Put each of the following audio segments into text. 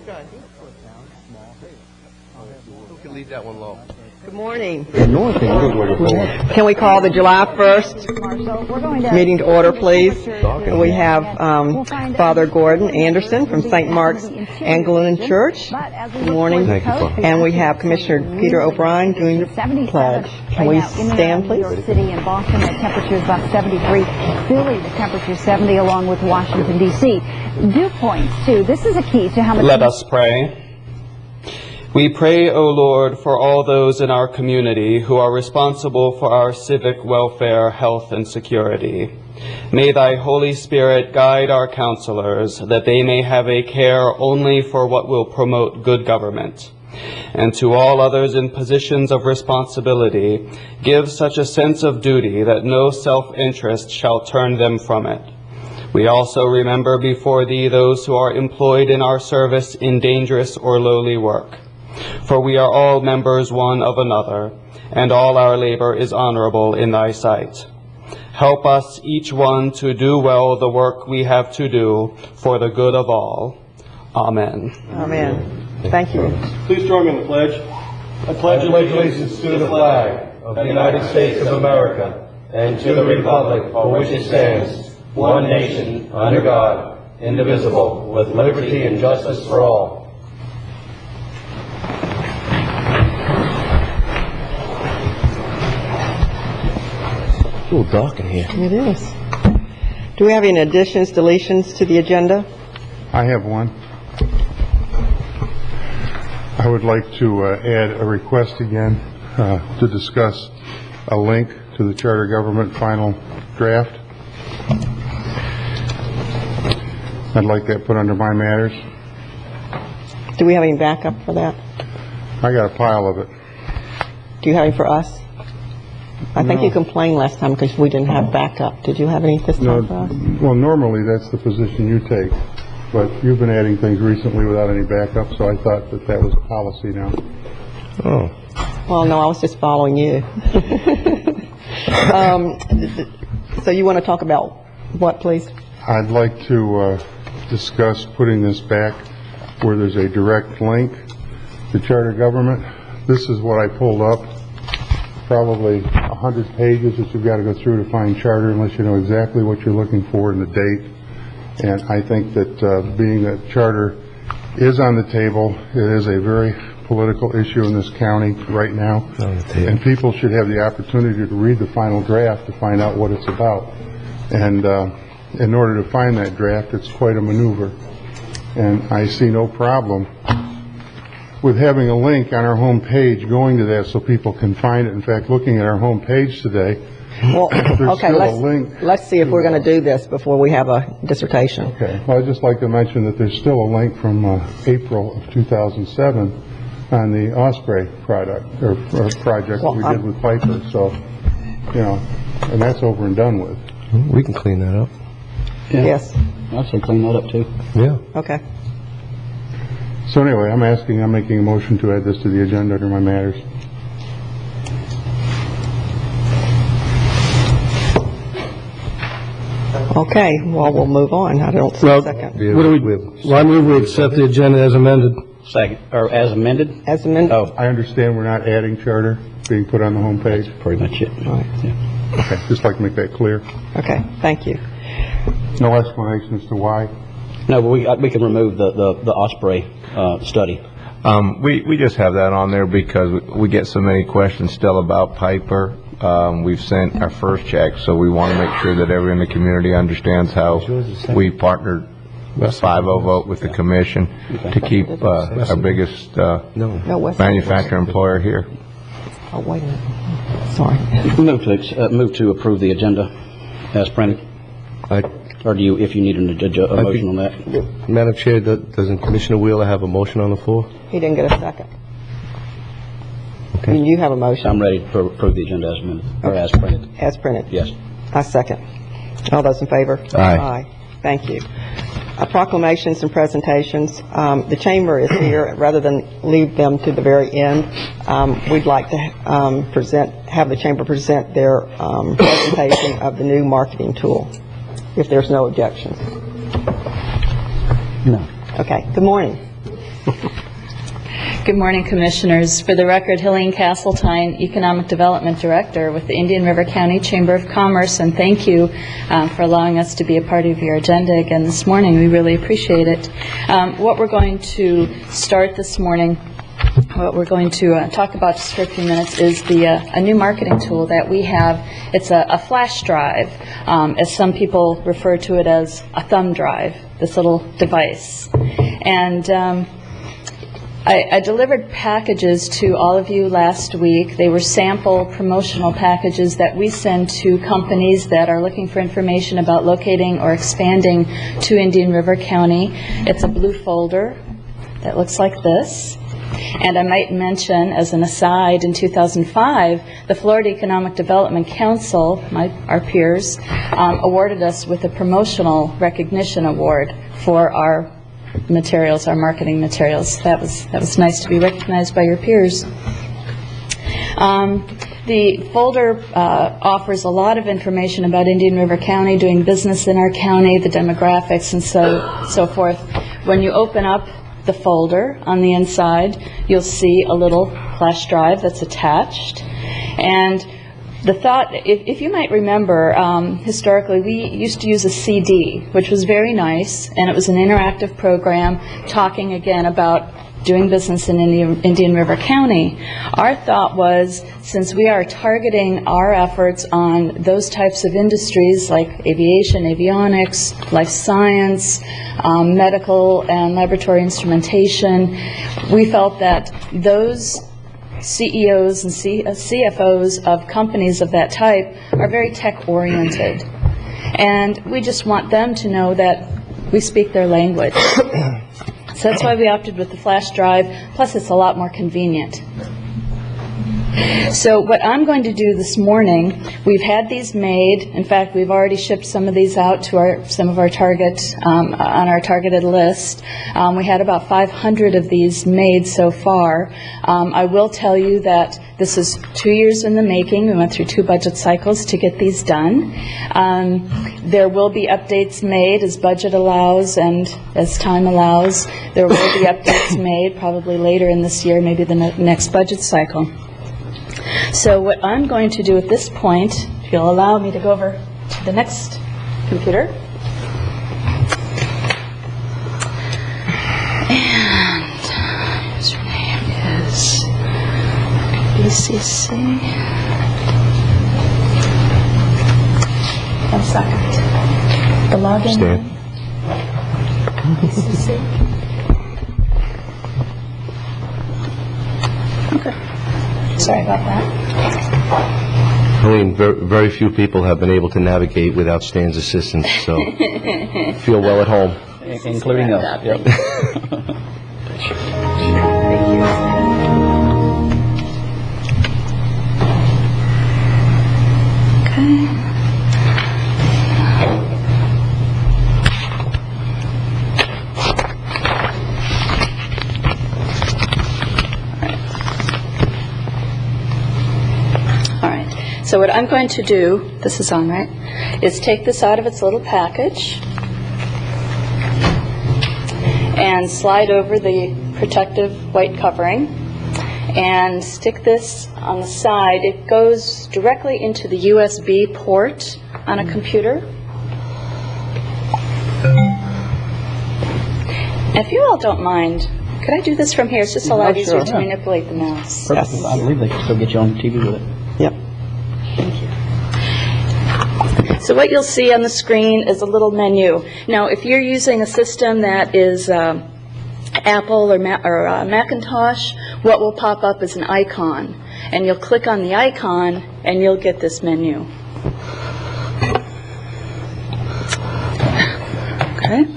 We can leave that one low. Good morning. Can we call the July 1st meeting to order, please? And we have Father Gordon Anderson from St. Mark's Anglican Church. Good morning. Thank you, Father. And we have Commissioner Peter O'Brien doing the pledge. Can we stand, please? New York City and Boston, the temperature is about 73. Philly, the temperature is 70, along with Washington, D.C. Dew points, too. This is a key to how much... Let us pray. We pray, O Lord, for all those in our community who are responsible for our civic welfare, health, and security. May thy Holy Spirit guide our counselors, that they may have a care only for what will promote good government. And to all others in positions of responsibility, give such a sense of duty that no self-interest shall turn them from it. We also remember before thee those who are employed in our service in dangerous or lowly work. For we are all members one of another, and all our labor is honorable in thy sight. Help us, each one, to do well the work we have to do for the good of all. Amen. Amen. Thank you. Please join me in the pledge. I pledge allegiance to the flag of the United States of America and to the republic for which it stands, one nation, under God, indivisible, with liberty and justice for all. It's a little dark in here. It is. Do we have any additions, deletions to the agenda? I have one. I would like to add a request again to discuss a link to the charter government final draft. I'd like that put under my matters. Do we have any backup for that? I got a pile of it. Do you have any for us? I think No. you complained last time because we didn't have backup. Did you have any this time for us? Well, normally that's the position you take, but you've been adding things recently without any backup, so I thought that that was a policy now. Oh. Well, no, I was just following you. So you want to talk about what, please? I'd like to discuss putting this back where there's a direct link to charter government. This is what I pulled up. Probably 100 pages that you've got to go through to find charter unless you know exactly what you're looking for and the date. And I think that being that charter is on the table, it is a very political issue in this county right now. And people should have the opportunity to read the final draft to find out what it's about. And in order to find that draft, it's quite a maneuver. And I see no problem with having a link on our home page going to that so people can find it. In fact, looking at our home page today, Well, there's okay, still a link. let's see if we're going to do this before we have a dissertation. Okay. Well, I'd just like to mention that there's still a link from April of 2007 on the Osprey product or project that we did with Piper. So, you know, and that's over and done with. We can clean that up. Yeah. Yes. I'll say clean that up too. Yeah. Okay. So anyway, I'm making a motion to add this to the agenda under my matters. Okay. Well, we'll move on. I don't see a second. Well, I move we accept the agenda as amended. Second, or as amended? As amended. Oh, I understand we're not adding charter being put on the home page. pretty much it. All right. Yeah. Okay. Just like to make that clear. Okay. Thank you. No explanation as to why. No, but we can remove the Osprey study. We just have that on there because we get so many questions still about Piper. We've sent our first check, so we want to make sure that everyone in the community understands how we partnered a 5-0 vote with the commission to keep our biggest manufacturer employer here. Oh, wait a minute. Sorry. Move to approve the agenda as printed. Or do you, if you need a motion on that? Madam Chair, doesn't Commissioner Wheeler have a motion on the floor? He didn't get a second. Okay. I mean, you have a motion. I'm ready to approve the agenda as amended, or as printed. As printed. Yes. I second. All those in favor? Aye. Aye. Thank you. Proclamations and presentations. The chamber is here. Rather than leave them to the very end, we'd like to have the chamber present their presentation of the new marketing tool, if there's no objections. No. Okay. Good morning. Good morning, Commissioners. For the record, Helene Castletine, Economic Development Director with the Indian River County Chamber of Commerce, and thank you for allowing us to be a part of your agenda again this morning. We really appreciate it. What we're going to start this morning, what we're going to talk about just for a few minutes is a new marketing tool that we have. It's a flash drive, as some people refer to it as a thumb drive, this little device. And I delivered packages to all of you last week. They were sample promotional packages that we send to companies that are looking for information about locating or expanding to Indian River County. It's a blue folder that looks like this. And I might mention, as an aside, in 2005, the Florida Economic Development Council, our peers, awarded us with a promotional recognition award for our materials, our marketing materials. That was nice to be recognized by your peers. The folder offers a lot of information about Indian River County, doing business in our county, the demographics, and so forth. When you open up the folder, on the inside, you'll see a little flash drive that's attached. And the thought, if you might remember, historically we used to use a CD, which was very nice, and it was an interactive program talking again about doing business in Indian River County. Our thought was, since we are targeting our efforts on those types of industries like aviation, avionics, life science, medical and laboratory instrumentation, we felt that those CEOs and CFOs of companies of that type are very tech-oriented. And we just want them to know that we speak their language. So that's why we opted with the flash drive, plus it's a lot more convenient. So what I'm going to do this morning, we've had these made. In fact, we've already shipped some of these out to some of our targets on our targeted list. We had about 500 of these made so far. I will tell you that this is 2 years in the making. We went through 2 budget cycles to get these done. There will be updates made as budget allows and as time allows. There will be updates made probably later in this year, maybe the next budget cycle. So what I'm going to do at this point, if you'll allow me to go over to the next computer. And username is BCC. 1 second. The login. Stand. BCC. Okay. Sorry about that. Helene, very few people have been able to navigate without Stan's assistance, so feel well at home. Including us. Yep. Thank you. Okay. So what I'm going to do, this is on, right, is take this out of its little package and slide over the protective white covering and stick this on the side. It goes directly into the USB port on a computer. If you all don't mind, could I do this from here? It's just a lot easier to manipulate the mouse. Yes. I believe they can still get you on TV with it. Yep. Thank you. So what you'll see on the screen is a little menu. Now, if you're using a system that is Apple or Macintosh, what will pop up is an icon. And you'll click on the icon, and you'll get this menu. Okay.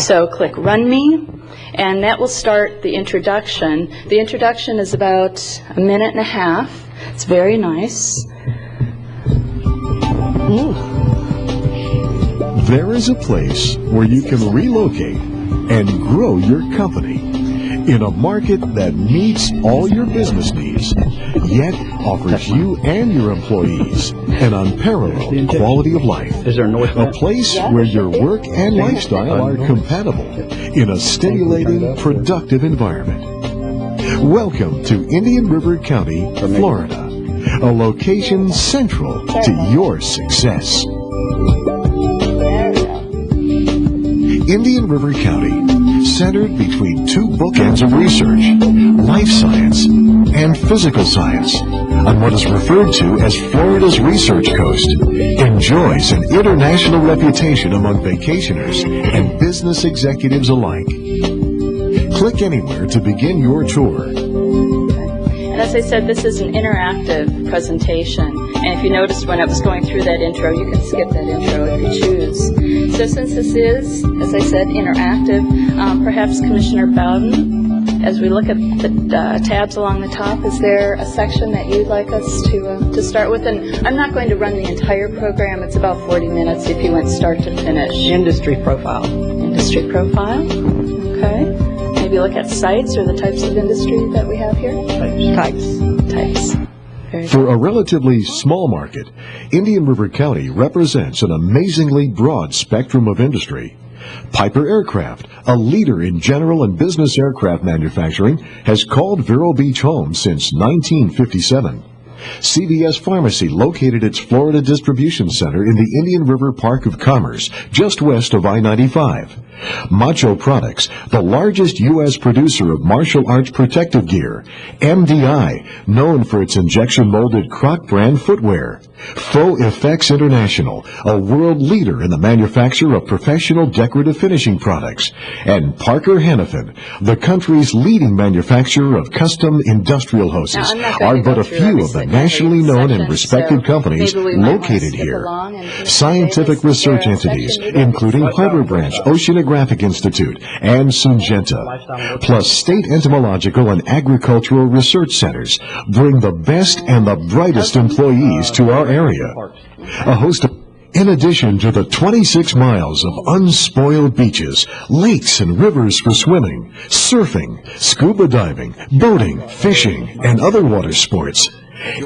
So click Run Me, and that will start the introduction. The introduction is about 1.5 minutes. It's very nice. There is a place where you can relocate and grow your company. in a market that meets all your business needs, yet offers you and your employees an unparalleled quality of life. A place where your work and lifestyle are compatible in a stimulating, productive environment. Welcome to Indian River County, Florida, a location central to your success. Indian River County, centered between two bookends of research, life science and physical science, on what is referred to as Florida's Research Coast, enjoys an international reputation among vacationers and business executives alike. Click anywhere to begin your tour. And as I said, this is an interactive presentation. And if you noticed when I was going through that intro, you can skip that intro if you choose. So since this is, as I said, interactive, perhaps Commissioner Bowden, as we look at the tabs along the top, is there a section that you'd like us to start with? And I'm not going to run the entire program. It's about 40 minutes if you went start to finish. Industry profile. Industry profile. Okay. Maybe look at sites or the types of industry that we have here? Types. Very For a relatively small market, Indian River County represents an amazingly broad spectrum of industry. Piper Aircraft, a leader in general and business aircraft manufacturing, has called Vero Beach home since 1957. CVS Pharmacy located its Florida distribution center in the Indian River Park of Commerce, just west of I-95. Macho Products, the largest U.S. producer of martial arts protective gear. MDI, known for its injection-molded Croc brand footwear. Faux Effects International, a world leader in the manufacture of professional decorative finishing products. And Parker Hannafin, the country's leading manufacturer of custom industrial hoses, are but a few of the nationally known and respected companies located here. Scientific research entities, including Harbor Branch Oceanographic Institute and Syngenta, plus state entomological and agricultural research centers, bring the best and the brightest employees to our area. A host of In addition to the 26 miles of unspoiled beaches, lakes and rivers for swimming, surfing, scuba diving, boating, fishing, and other water sports,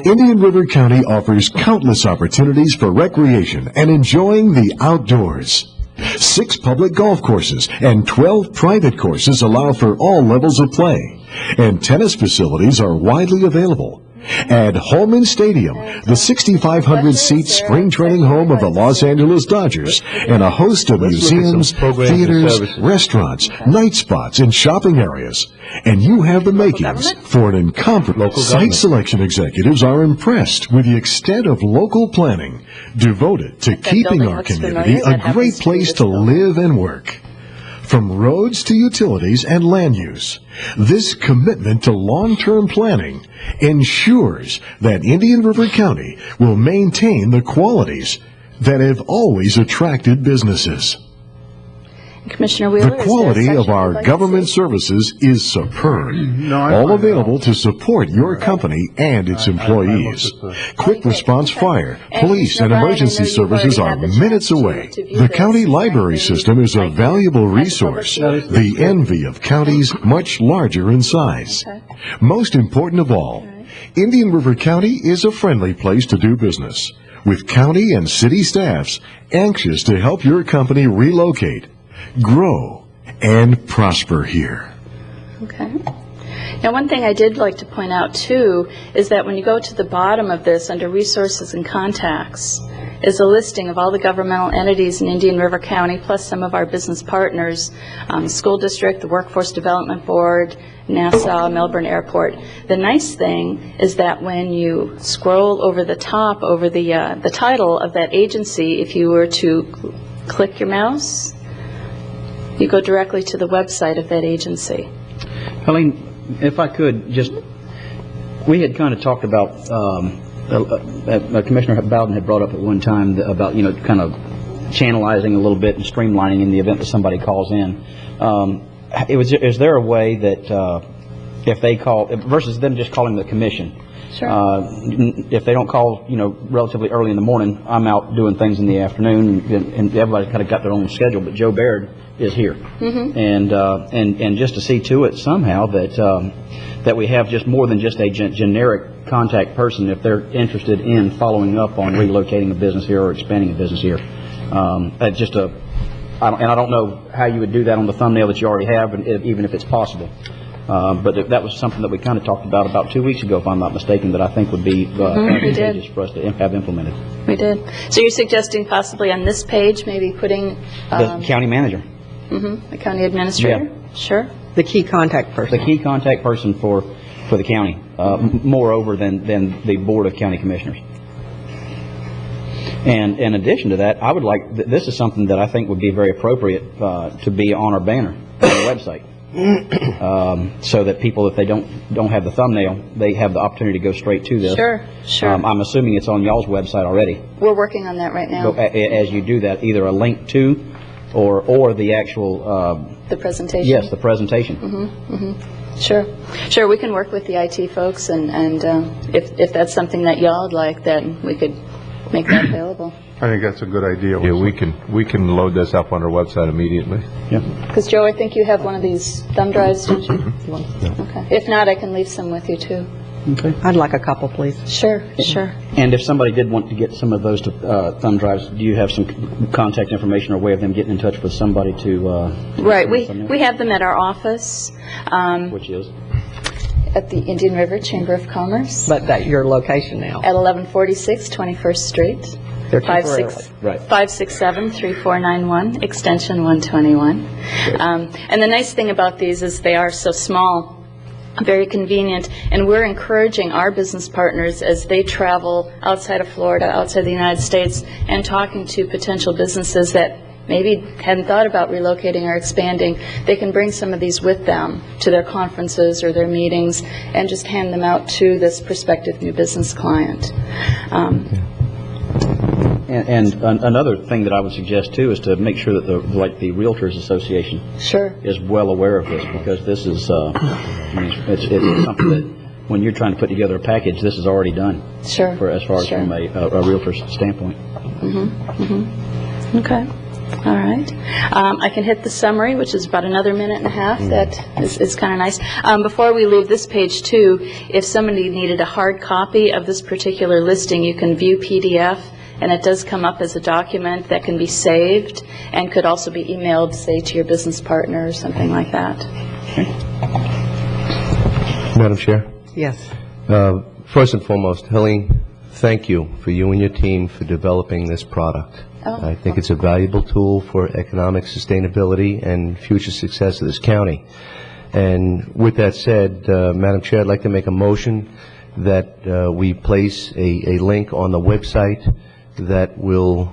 Indian River County offers countless opportunities for recreation and enjoying the outdoors. 6 public golf courses and 12 private courses allow for all levels of play, and tennis facilities are widely available. Add Holman Stadium, the 6,500-seat spring training home of the Los Angeles Dodgers, and a host of museums, theaters, restaurants, night spots, and shopping areas. And you have the makings for an incomparable. Site selection executives are impressed with the extent of local planning devoted to keeping our community a great place to live and work. From roads to utilities and land use, this commitment to long-term planning ensures that Indian River County will maintain the qualities that have always attracted businesses. Commissioner Wheeler, the quality of our government services is superb, all available to support your company and its employees. Quick response fire, police, and emergency services are minutes away. The county library system is a valuable resource, the envy of counties much larger in size. Most important of all, Indian River County is a friendly place to do business, with county and city staffs anxious to help your company relocate, grow, and prosper here. Okay. Now, one thing I did like to point out, too, is that when you go to the bottom of this, under Resources and Contacts, is a listing of all the governmental entities in Indian River County, plus some of our business partners, School District, the Workforce Development Board, Nassau, Melbourne Airport. The nice thing is that when you scroll over the top, over the title of that agency, if you were to click your mouse, you go directly to the website of that agency. Helene, if I could just, we had kind of talked about, Commissioner Bowden had brought up at one time about, kind of channelizing a little bit and streamlining in the event that somebody calls in. Is there a way that if they call, versus them just calling the commission, sure. If they don't call, relatively early in the morning, I'm out doing things in the afternoon, and everybody's kind of got their own schedule, but Joe Baird is here. And just to see to it somehow that we have just more than just a generic contact person if they're interested in following up on relocating a business here or expanding a business here. I don't know how you would do that on the thumbnail that you already have, even if it's possible. But that was something that we kind of talked about 2 weeks ago, if I'm not mistaken, that I think would be advantageous for us to have implemented. We did. So you're suggesting possibly on this page, maybe putting The county manager. The county administrator? Yeah. Sure. The key contact person. The key contact person for the county, moreover than the Board of County Commissioners. And in addition to that, I would like, this is something that I think would be very appropriate to be on our banner on the website. So that people, if they don't have the thumbnail, they have the opportunity to go straight to this. Sure. I'm assuming it's on y'all's website already. We're working on that right now. So as you do that, either a link to or the actual... the presentation? Yes, the presentation. Sure, we can work with the IT folks, and if that's something that y'all would like, then we could make that available. I think that's a good idea. Yeah, we can load this up on our website immediately. Yeah. Because, Joe, I think you have one of these thumb drives, don't you? Okay. If not, I can leave some with you, too. Okay. I'd like a couple, please. Sure. And if somebody did want to get some of those thumb drives, do you have some contact information or way of them getting in touch with somebody to... Right. We have them at our office. Which is? At the Indian River Chamber of Commerce. But at your location now. At 1146 21st Street. They're temporarily. 567-3491, extension 121. And the nice thing about these is they are so small, very convenient, and we're encouraging our business partners as they travel outside of Florida, outside the United States, and talking to potential businesses that maybe hadn't thought about relocating or expanding, they can bring some of these with them to their conferences or their meetings and just hand them out to this prospective new business client. And another thing that I would suggest too is to make sure that the Realtors Association is well aware of this, because this is it's something that when you're trying to put together a package, this is already done. As far as from a realtor's standpoint. Okay. All right. I can hit the summary, which is about another minute and a half. That is kind of nice. Before we leave this page, too, if somebody needed a hard copy of this particular listing, you can view PDF, and it does come up as a document that can be saved and could also be emailed, say, to your business partner or something like that. Madam Chair? Yes. First and foremost, Helene, thank you for you and your team for developing this product. I think it's a valuable tool for economic sustainability and future success of this county. And with that said, Madam Chair, I'd like to make a motion that we place a link on the website that will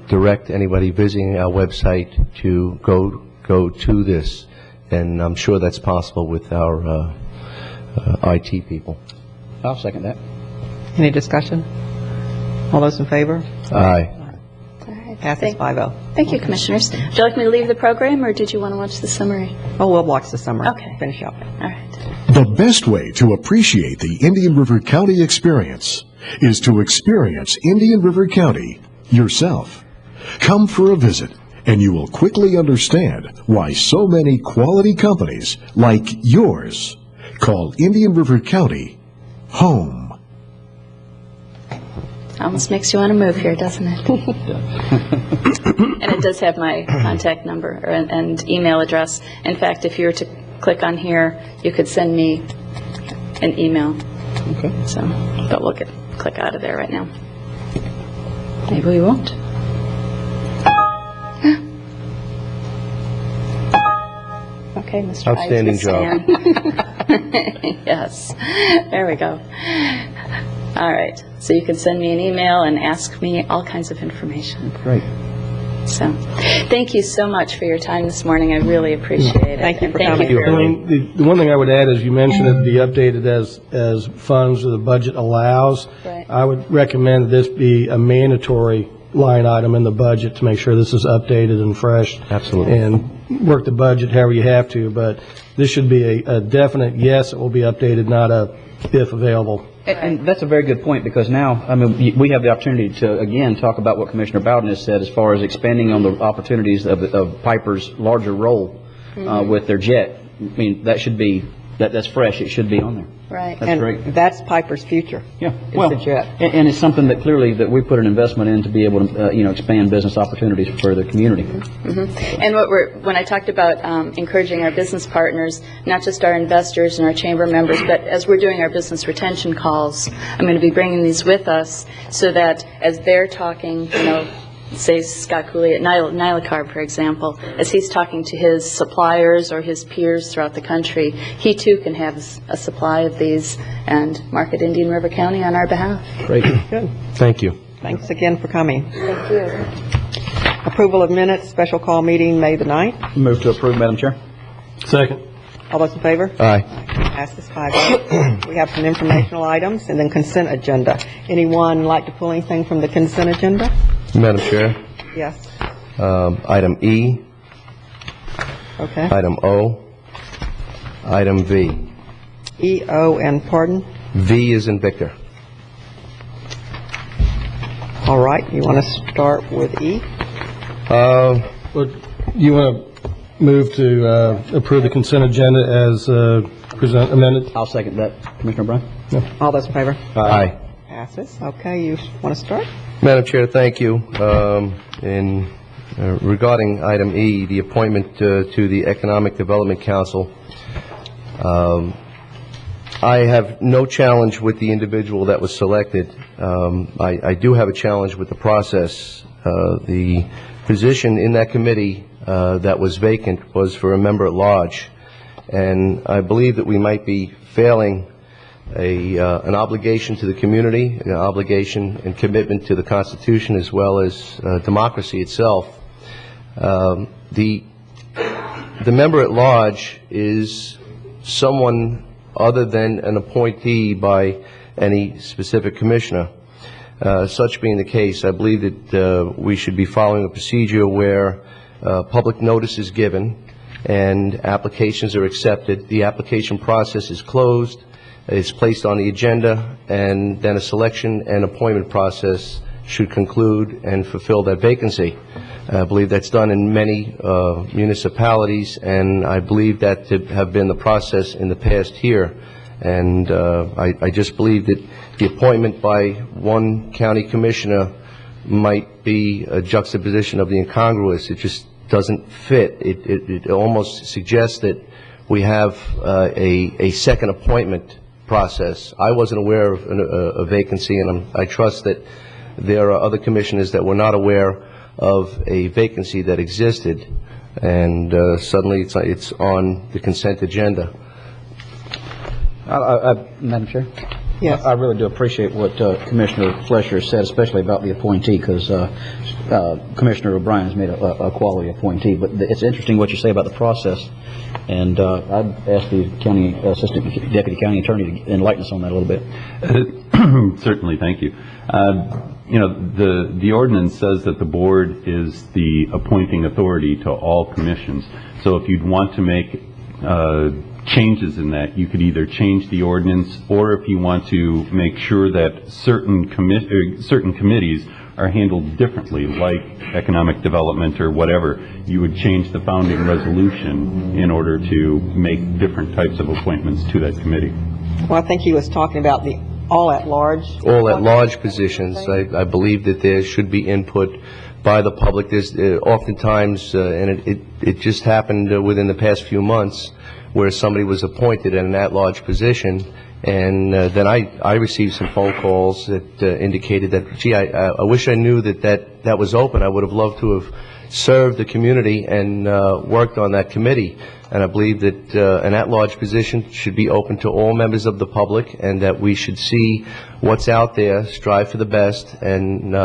direct anybody visiting our website to go to this. And I'm sure that's possible with our IT people. I'll second that. Any discussion? All those in favor? Aye. Passes 5-0. Thank you, Commissioners. Would you like me to leave the program, or did you want to watch the summary? Oh, we'll watch the summary. Okay. Finish up. All right. The best way to appreciate the Indian River County experience is to experience Indian River County yourself. Come for a visit, and you will quickly understand why so many quality companies like yours call Indian River County home. Almost makes you want to move here, doesn't it? And it does have my contact number and email address. In fact, if you were to click on here, you could send me an email. Okay. So, but we'll click out of there right now. Maybe we won't. Okay, Mr. Outstanding job. Yes. There we go. All right. So you can send me an email and ask me all kinds of information. Great. So, thank you so much for your time this morning. I really appreciate it. Thank you And for coming. The one thing I would add is you mentioned it be updated as funds or the budget allows. Right. I would recommend that this be a mandatory line item in the budget to make sure this is updated and fresh. Absolutely. And work the budget however you have to, but this should be a definite yes, it will be updated, not a if available. And that's a very good point, because now, I mean, we have the opportunity to, again, talk about what Commissioner Bowden has said as far as expanding on the opportunities of Piper's larger role with their jet. I mean, that should be, that's fresh. It should be on there. Right. That's great. That's Piper's future. Yeah. It's Well, the jet. and it's something that clearly that we put an investment in to be able to, expand business opportunities for the community. And when I talked about encouraging our business partners, not just our investors and our chamber members, but as we're doing our business retention calls, I'm going to be bringing these with us so that as they're talking, say Scott Cooley at Nylacarb, for example, as he's talking to his suppliers or his peers throughout the country, he too can have a supply of these and market Indian River County on our behalf. Great. Good. Thank you. Thanks again for coming. Thank you. Approval of minutes, special call meeting, May the 9th. Move to approve, Madam Chair. Second. All those in favor? Aye. Passes 5-0. We have some informational items and then consent agenda. Anyone like to pull anything from the consent agenda? Madam Chair, Yes. item E, Okay. item O, item V. E, O, and pardon? V is in Victor. All right. You want to start with E? You want to move to approve the consent agenda as amended? I'll second that. Commissioner Brown? All those in favor? Aye. Passes. Okay. You want to start? Madam Chair, thank you. Regarding item E, the appointment to the Economic Development Council, I have no challenge with the individual that was selected. I do have a challenge with the process. The position in that committee that was vacant was for a member at large, and I believe that we might be failing an obligation to the community, an obligation and commitment to the Constitution as well as democracy itself. The member at large is someone other than an appointee by any specific commissioner. Such being the case, I believe that we should be following a procedure where public notice is given and applications are accepted. The application process is closed. It's placed on the agenda, and then a selection and appointment process should conclude and fulfill that vacancy. I believe that's done in many municipalities, and I believe that to have been the process in the past here. And I just believe that the appointment by one county commissioner might be a juxtaposition of the incongruous. It just doesn't fit. It almost suggests that we have a second appointment process. I wasn't aware of a vacancy, and I trust that there are other commissioners that were not aware of a vacancy that existed, and suddenly it's on the consent agenda. Madam Chair? Yes. I really do appreciate what Commissioner Flesher said, especially about the appointee, because Commissioner O'Brien has made a quality appointee. But it's interesting what you say about the process, and I'd ask the county assistant deputy county attorney to enlighten us on that a little bit. Certainly, thank you. The ordinance says that the board is the appointing authority to all commissions. So if you'd want to make changes in that, you could either change the ordinance, or if you want to make sure that certain committees are handled differently, like economic development or whatever, you would change the founding resolution in order to make different types of appointments to that committee. Well, I think he was talking about the all-at-large. All-at-large positions. I believe that there should be input by the public. There's oftentimes, and it just happened within the past few months, where somebody was appointed in an at-large position, and then I received some phone calls that indicated that, gee, I wish I knew that was open. I would have loved to have served the community and worked on that committee. And I believe that an at-large position should be open to all members of the public, and that we should see what's out there, strive for the best, and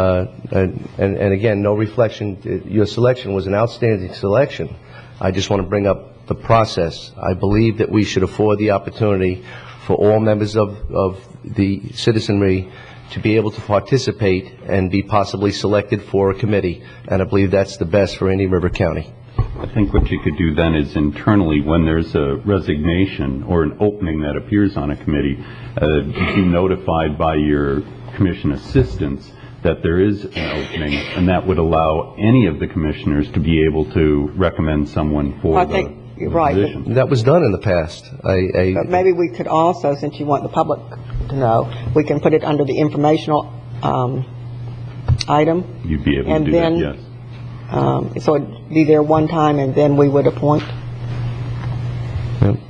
again, no reflection. Your selection was an outstanding selection. I just want to bring up the process. I believe that we should afford the opportunity for all members of the citizenry to be able to participate and be possibly selected for a committee, and I believe that's the best for Indian River County. I think what you could do then is internally, when there's a resignation or an opening that appears on a committee, be notified by your commission assistants that there is an opening, and that would allow any of the commissioners to be able to recommend someone for the position. That was done in the past. But maybe we could also, since you want the public to know, we can put it under the informational item. You'd be able to do that, yes. So it'd be there one time, and then we would appoint.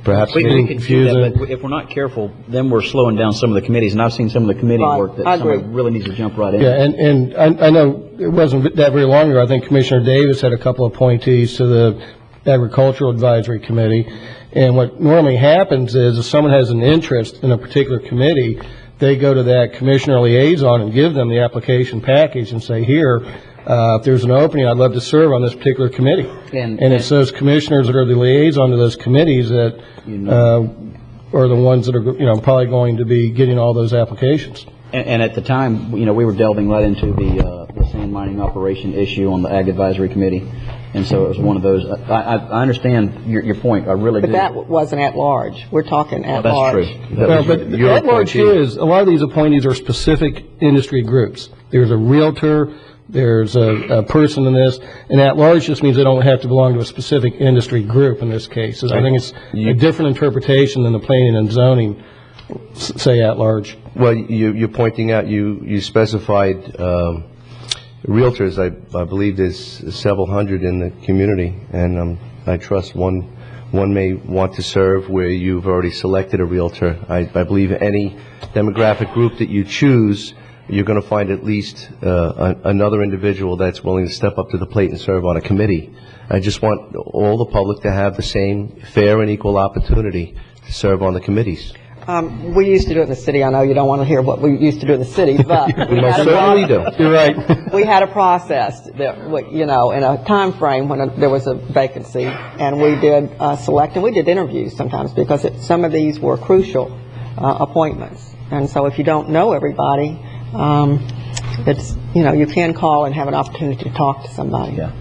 Perhaps we could do that, but if we're not careful, then we're slowing down some of the committees, and I've seen some of the committee work that somebody really needs to jump right in. Yeah, and I know it wasn't that very long ago. I think Commissioner Davis had a couple of appointees to the Agricultural Advisory Committee, and what normally happens is if someone has an interest in a particular committee, they go to that commissioner liaison and give them the application package and say, here, if there's an opening, I'd love to serve on this particular committee. And it's those commissioners that are the liaison to those committees that are the ones that are, probably going to be getting all those applications. And at the time, we were delving right into the sand mining operation issue on the Ag Advisory Committee, and so it was one of those. I understand your point. I really do. But that wasn't at large. We're talking at large. That's true. But at large is a lot of these appointees are specific industry groups. There's a realtor. There's a person in this, and at large just means they don't have to belong to a specific industry group in this case. So I think it's a different interpretation than the planning and zoning say at large. Well, you're pointing out, you specified realtors. I believe there's several hundred in the community, and I trust one may want to serve where you've already selected a realtor. I believe any demographic group that you choose, you're going to find at least another individual that's willing to step up to the plate and serve on a committee. I just want all the public to have the same fair and equal opportunity to serve on the committees. We used to do it in the city. I know you don't want to hear what we used to do in the city, but we most certainly do. You're right. We had a process that, in a time frame when there was a vacancy, and we did select, and we did interviews sometimes because some of these were crucial appointments. And so if you don't know everybody, it's, you can call and have an opportunity to talk to somebody. Yeah.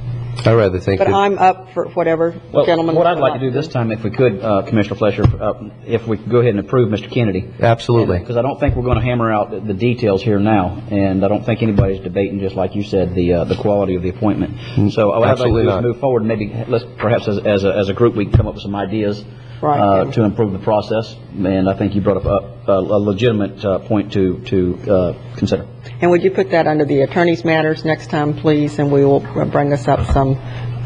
I rather think But I'm up for whatever, gentlemen. What I'd like to do this time, if we could, Commissioner Fletcher, if we could go ahead and approve Mr. Kennedy. Absolutely. Because I don't think we're going to hammer out the details here now, and I don't think anybody's debating, just like you said, the quality of the appointment. So what I'd like to do is move forward, and maybe let's perhaps as a group we can come up with some ideas to improve the process. And I think you brought up a legitimate point to consider. And would you put that under the attorney's matters next time, please? And we will bring us up some,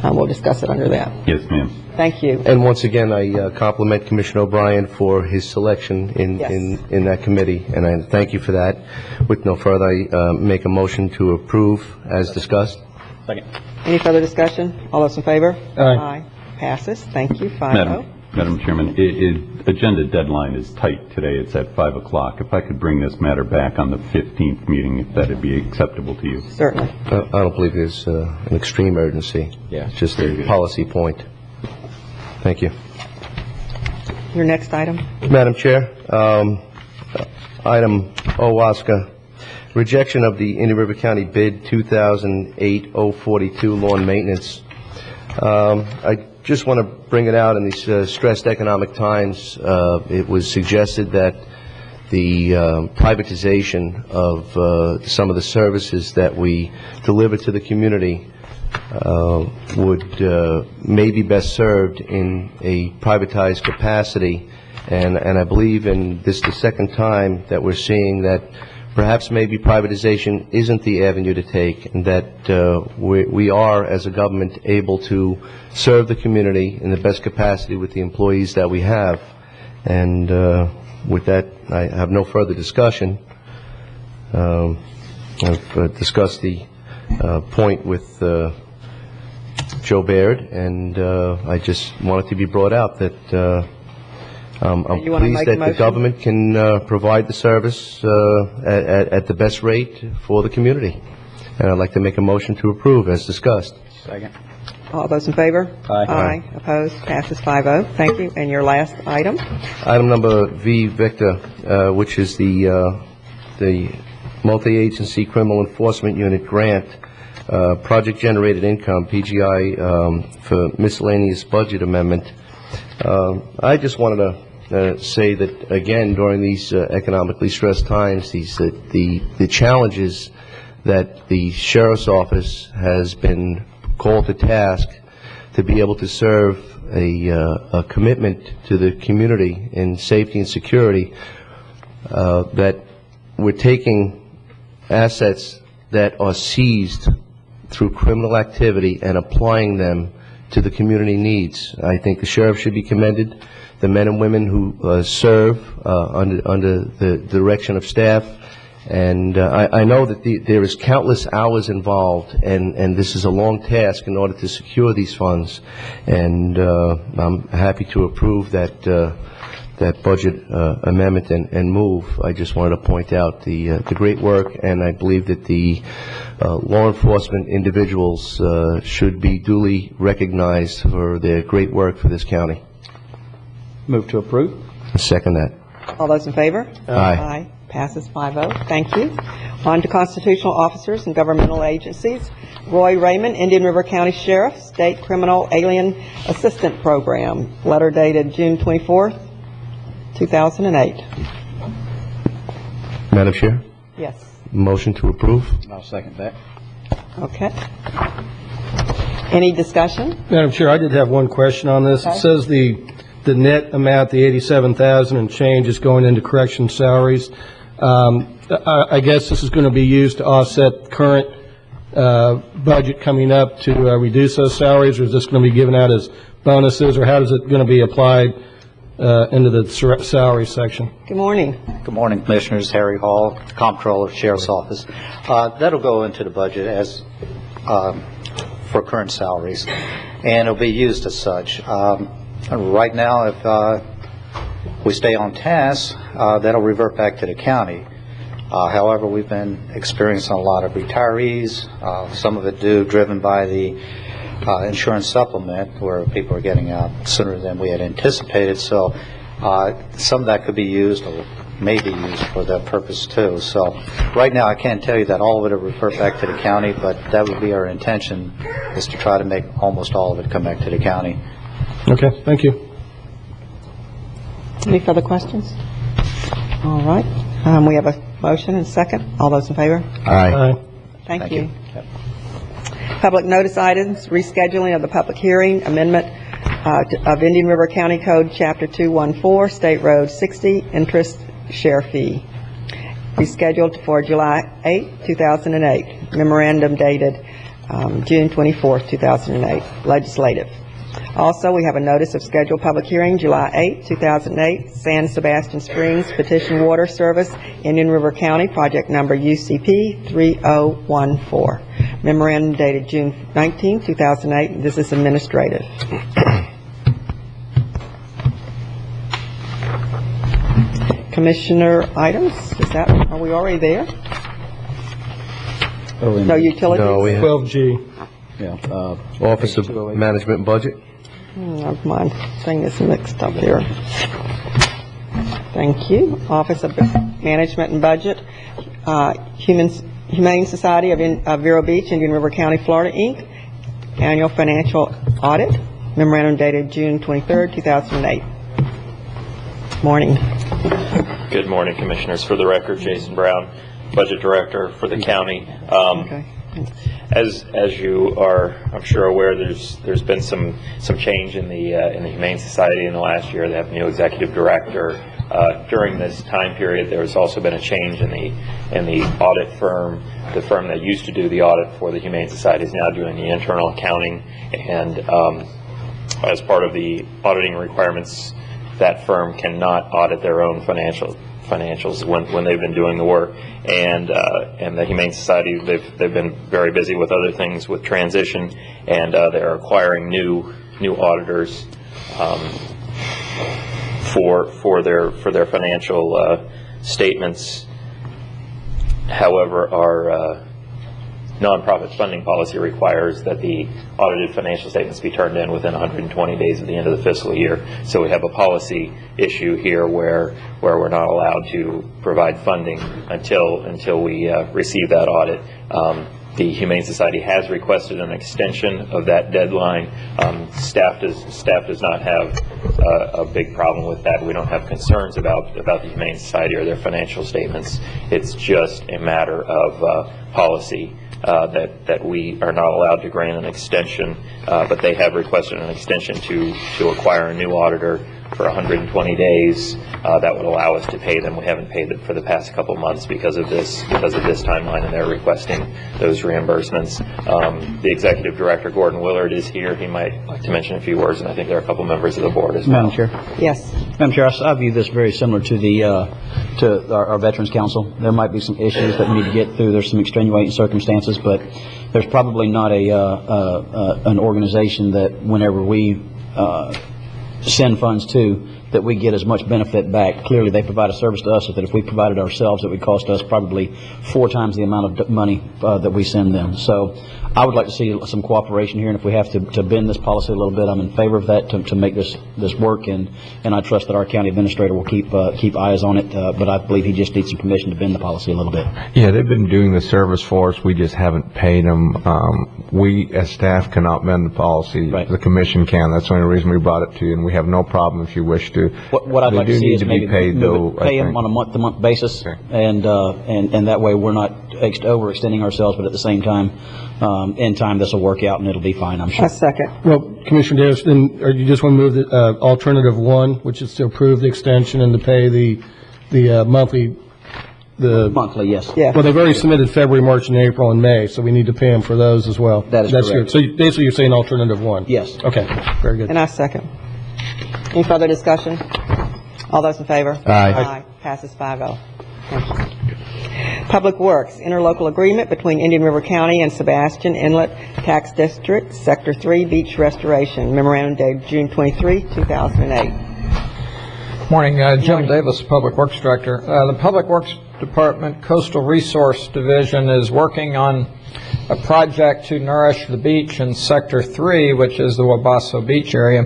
we'll discuss it under that. Yes, ma'am. Thank you. And once again, I compliment Commissioner O'Brien for his selection in that committee, and I thank you for that. With no further, I make a motion to approve as discussed. Second. Any further discussion? All those in favor? Aye. Passes. Thank you. 5-0. Madam Chairman, agenda deadline is tight today. It's at 5 o'clock. If I could bring this matter back on the 15th meeting, if that would be acceptable to you. Certainly. I don't believe there's an extreme urgency. Yeah. It's just a policy point. Thank you. Your next item? Madam Chair, item O, Oscar, rejection of the Indian River County bid 2008-042 lawn maintenance. I just want to bring it out in these stressed economic times. It was suggested that the privatization of some of the services that we deliver to the community would maybe best served in a privatized capacity. And I believe in this the second time that we're seeing that perhaps maybe privatization isn't the avenue to take, and that we are, as a government, able to serve the community in the best capacity with the employees that we have. And with that, I have no further discussion. I've discussed the point with Joe Baird, and I just want it to be brought out that I'm pleased that the government can provide the service at the best rate for the community. And I'd like to make a motion to approve as discussed. Second. All those in favor? Aye. Aye. Opposed? Passes 5-0. Thank you. And your last item? Item number V, Victor, which is the multi-agency criminal enforcement unit grant. project-generated income, PGI, for miscellaneous budget amendment. I just wanted to say that, again, during these economically stressed times, the challenges that the Sheriff's Office has been called to task to be able to serve a commitment to the community in safety and security, that we're taking assets that are seized through criminal activity and applying them to the community needs. I think the sheriff should be commended, the men and women who serve under the direction of staff, and I know that there is countless hours involved, and this is a long task in order to secure these funds, and I'm happy to approve that budget amendment and move. I just wanted to point out the great work, and I believe that the law enforcement individuals should be duly recognized for their great work for this county. Move to approve. Second that. All those in favor? Aye. Passes 5-0. Thank you. On to constitutional officers and governmental agencies. Roy Raymond, Indian River County Sheriff, State Criminal Alien Assistant Program. Letter dated June 24th, 2008. Madam Chair, Yes. motion to approve. I'll second that. Okay. Any discussion? Madam Chair, I did have one question on this. Okay. It says the net amount, the 87,000 and change, is going into correction salaries. I guess this is going to be used to offset current budget coming up to reduce those salaries, or is this going to be given out as bonuses, or how is it going to be applied into the salary section? Good morning. Good morning, Commissioners. Harry Hall, Comptroller, Sheriff's Office. That'll go into the budget as for current salaries, and it'll be used as such. Right now, if we stay on task, that'll revert back to the county. However, we've been experiencing a lot of retirees, some of it driven by the insurance supplement, where people are getting out sooner than we had anticipated. So some of that could be used, or may be used for that purpose too. So right now I can't tell you that all of it will revert back to the county, but that would be our intention, is to try to make almost all of it come back to the county. Okay, thank you. Any further questions? All right. We have a motion and second. All those in favor? Aye. Thank you. Public notice items, rescheduling of the public hearing, amendment of Indian River County Code, Chapter 214, State Road 60, interest share fee. Rescheduled for July 8, 2008. Memorandum dated June 24, 2008. Legislative. Also, we have a notice of scheduled public hearing, July 8, 2008, San Sebastian Springs Petition Water Service, Indian River County, project number UCP 3014. Memorandum dated June 19, 2008. This is administrative. Commissioner items, are we already there? No utilities? No, we have 12G. Yeah. Office of Management and Budget. My thing is mixed up here. Thank you. Office of Management and Budget, Humane Society of Vero Beach, Indian River County, Florida, Inc. Annual Financial Audit. Memorandum dated June 23rd, 2008. Morning. Good morning, Commissioners. For the record, Jason Brown, Budget Director for the county. Okay. As you are, I'm sure, aware, there's been some change in the Humane Society in the last year. They have a new executive director. During this time period, there's also been a change in the audit firm. The firm that used to do the audit for the Humane Society is now doing the internal accounting, and as part of the auditing requirements, that firm cannot audit their own financials when they've been doing the work, and the Humane Society, they've been very busy with other things, with transition, and they're acquiring new auditors for their financial statements. However, our nonprofit funding policy requires that the audited financial statements be turned in within 120 days of the end of the fiscal year. So we have a policy issue here where we're not allowed to provide funding until we receive that audit. The Humane Society has requested an extension of that deadline. Staff does not have a big problem with that. We don't have concerns about the Humane Society or their financial statements. It's just a matter of policy that we are not allowed to grant an extension, but they have requested an extension to acquire a new auditor for 120 days. That would allow us to pay them. We haven't paid them for the past couple months because of this timeline, and they're requesting those reimbursements. The executive director, Gordon Willard, is here. He might like to mention a few words, and I think there are a couple members of the board as well. Madam Chair. Yes. Madam Chair, I view this very similar to to our Veterans Council. There might be some issues that we need to get through. There's some extenuating circumstances, but there's probably not an organization that whenever we send funds to, that we get as much benefit back. Clearly, they provide a service to us that if we provided ourselves, it would cost us probably 4 times the amount of money that we send them. So I would like to see some cooperation here, and if we have to bend this policy a little bit, I'm in favor of that to make this work, and I trust that our county administrator will keep eyes on it, but I believe he just needs some permission to bend the policy a little bit. Yeah, they've been doing the service for us. We just haven't paid them. We, as staff, cannot bend the policy. Right. The commission can. That's the only reason we brought it to you, and we have no problem if you wish to. What I'd like to see is maybe pay them on a month-to-month basis, okay. and that way we're not overextending ourselves, but at the same time, in time, this will work out and it'll be fine, I'm sure. A second. Well, Commissioner Davis, then, or you just want to move the alternative 1, which is to approve the extension and to pay the monthly. Monthly, yes. Yeah. Well, they've already submitted February, March, and April, and May, so we need to pay them for those as well. That's correct. correct. So basically, you're saying alternative 1. Yes. Okay. Very good. And I second. Any further discussion? All those in favor? Aye. Passes 5-0. Thank you. Public Works, interlocal agreement between Indian River County and Sebastian Inlet Tax District, Sector 3, Beach Restoration. Memorandum dated June 23, 2008. Morning, Jim Davis, Public Works Director. The Public Works Department Coastal Resource Division is working on a project to nourish the beach in Sector 3, which is the Wabasso Beach area.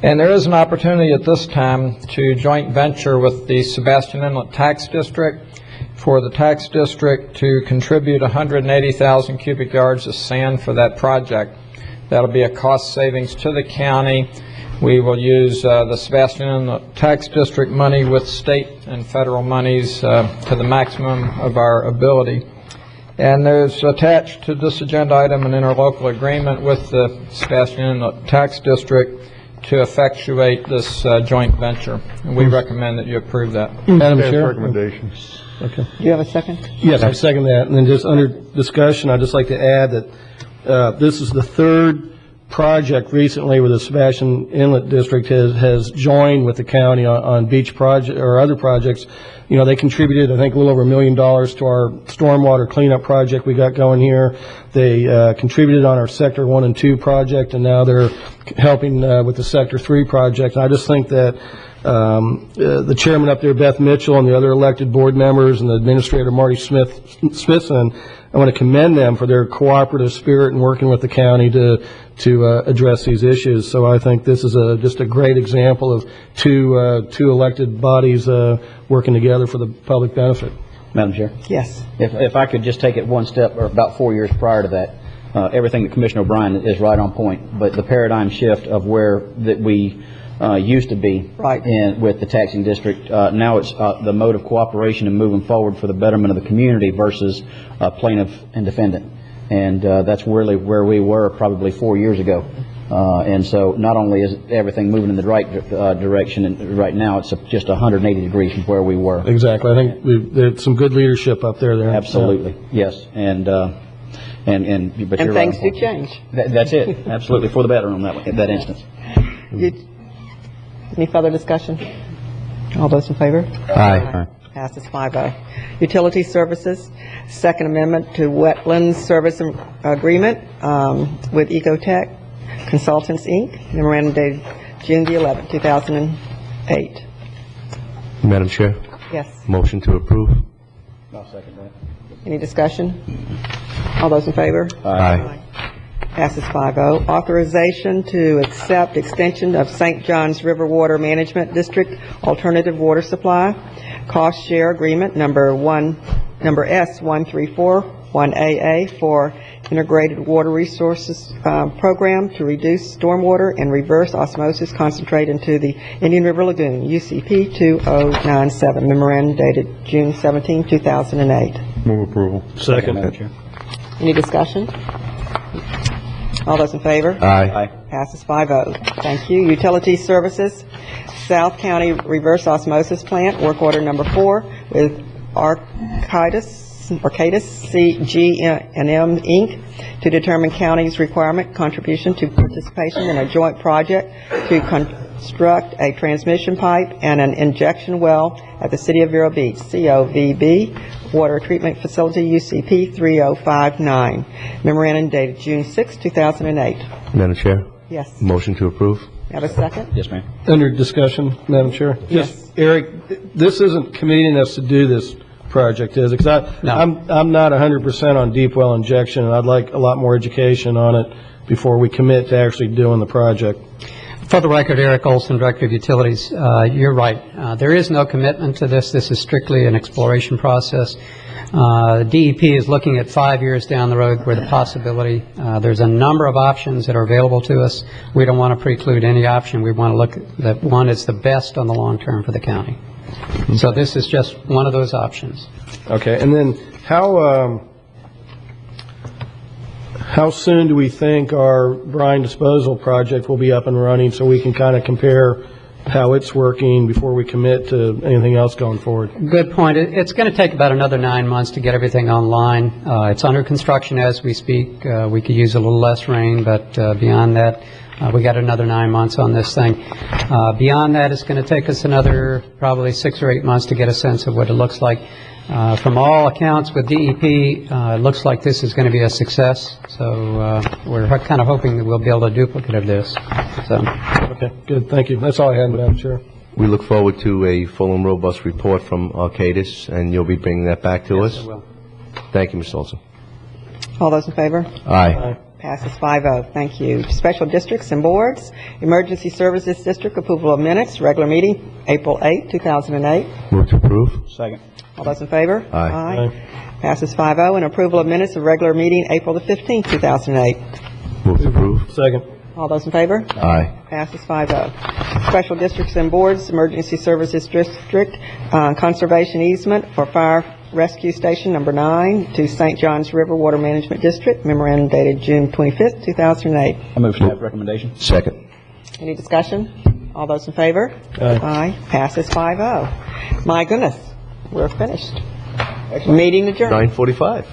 And there is an opportunity at this time to joint venture with the Sebastian Inlet Tax District for the tax district to contribute 180,000 cubic yards of sand for that project. That'll be a cost savings to the county. We will use the Sebastian Inlet Tax District money with state and federal monies to the maximum of our ability. And there's attached to this agenda item an interlocal agreement with the Sebastian Inlet Tax District to effectuate this joint venture. And we recommend that you approve that. Madam Chair. Recommendations. Okay. Do you have a second? Yes, I second that. And then just under discussion, I'd just like to add that this is the third project recently where the Sebastian Inlet District has joined with the county on beach project or other projects. You know, they contributed, I think, a little over $1 million to our stormwater cleanup project we got going here. They contributed on our Sector 1 and 2 project, and now they're helping with the Sector 3 project. And I just think that the chairman up there, Beth Mitchell, and the other elected board members, and the administrator, Marty Smithson, I want to commend them for their cooperative spirit in working with the county to address these issues. So I think this is just a great example of two elected bodies working together for the public benefit. Madam Chair? Yes. If I could just take it one step, or about 4 years prior to that, everything that Commissioner O'Brien is right on point, but the paradigm shift of where that we used to be right. with the taxing district, now it's the mode of cooperation and moving forward for the betterment of the community versus plaintiff and defendant. And that's really where we were probably 4 years ago. And so not only is everything moving in the right direction and right now, it's just 180 degrees from where we were. Exactly. I think there's some good leadership up there. Absolutely. Yes. And things do change. That's it. Absolutely. For the better on that instance. Any further discussion? All those in favor? Aye. Passes 5-0. Utility Services, Second Amendment to Wetlands Service Agreement with Ecotech Consultants, Inc., memorandum dated June the 11th, 2008. Madam Chair? Yes. Motion to approve? I'll second that. Any discussion? All those in favor? Aye. Passes 5-0. Authorization to accept extension of St. John's River Water Management District Alternative Water Supply Cost Share Agreement number S1345 070108V for Integrated Water Resources Program to reduce stormwater and reverse osmosis concentrate into the Indian River Lagoon, UCP 2097, memorandum dated June 17, 2008. Move approval. Second. Any discussion? All those in favor? Aye. Passes 5-0. Thank you. Utility Services, South County Reverse Osmosis Plant, work order number 4 with Arcadis CG&M Inc. to determine county's requirement contribution to participation in a joint project to construct a transmission pipe and an injection well at the City of Vero Beach, COVB Water Treatment Facility, UCP 3059. Memorandum dated June 6, 2008. Madam Chair? Yes. Motion to approve? Have a second? Yes, ma'am. Under discussion, Madam Chair? Yes. Just, Eric, this isn't committing us to do this project, is it? Because I'm not 100% on deep well injection, and I'd like a lot more education on it before we commit to actually doing the project. For the record, Eric Olson, Director of Utilities, you're right. There is no commitment to this. This is strictly an exploration process. DEP is looking at 5 years down the road where the possibility, there's a number of options that are available to us. We don't want to preclude any option. We want to look at one is the best on the long term for the county. So this is just one of those options. Okay, and then how soon do we think our brine disposal project will be up and running so we can kind of compare how it's working before we commit to anything else going forward? Good point. It's going to take about another 9 months to get everything online. It's under construction as we speak. We could use a little less rain, but beyond that, we got another 9 months on this thing. Beyond that, it's going to take us another probably 6 or 8 months to get a sense of what it looks like. From all accounts with DEP, it looks like this is going to be a success. So we're kind of hoping that we'll build a duplicate of this. So. Okay, good. Thank you. That's all I had, Madam Chair. We look forward to a full and robust report from Arcadis, and you'll be bringing that back to us? Yes, I will. Thank you, Mr. Olson. All those in favor? Aye. Passes 5-0. Thank you. Special districts and boards. Emergency Services District, approval of minutes, regular meeting, April 8, 2008. Move to approve? Second. All those in favor? Aye. Passes 5-0. And approval of minutes of regular meeting, April the 15th, 2008. Move to approve? Second. All those in favor? Aye. Passes 5-0. Special districts and boards, Emergency Services District, conservation easement for fire rescue station number 9 to St. Johns River Water Management District, memorandum dated June 25th, 2008. I move to have recommendation. Second. Any discussion? All those in favor? Aye. Passes 5-0. My goodness, we're finished. Meeting adjourned. 9:45.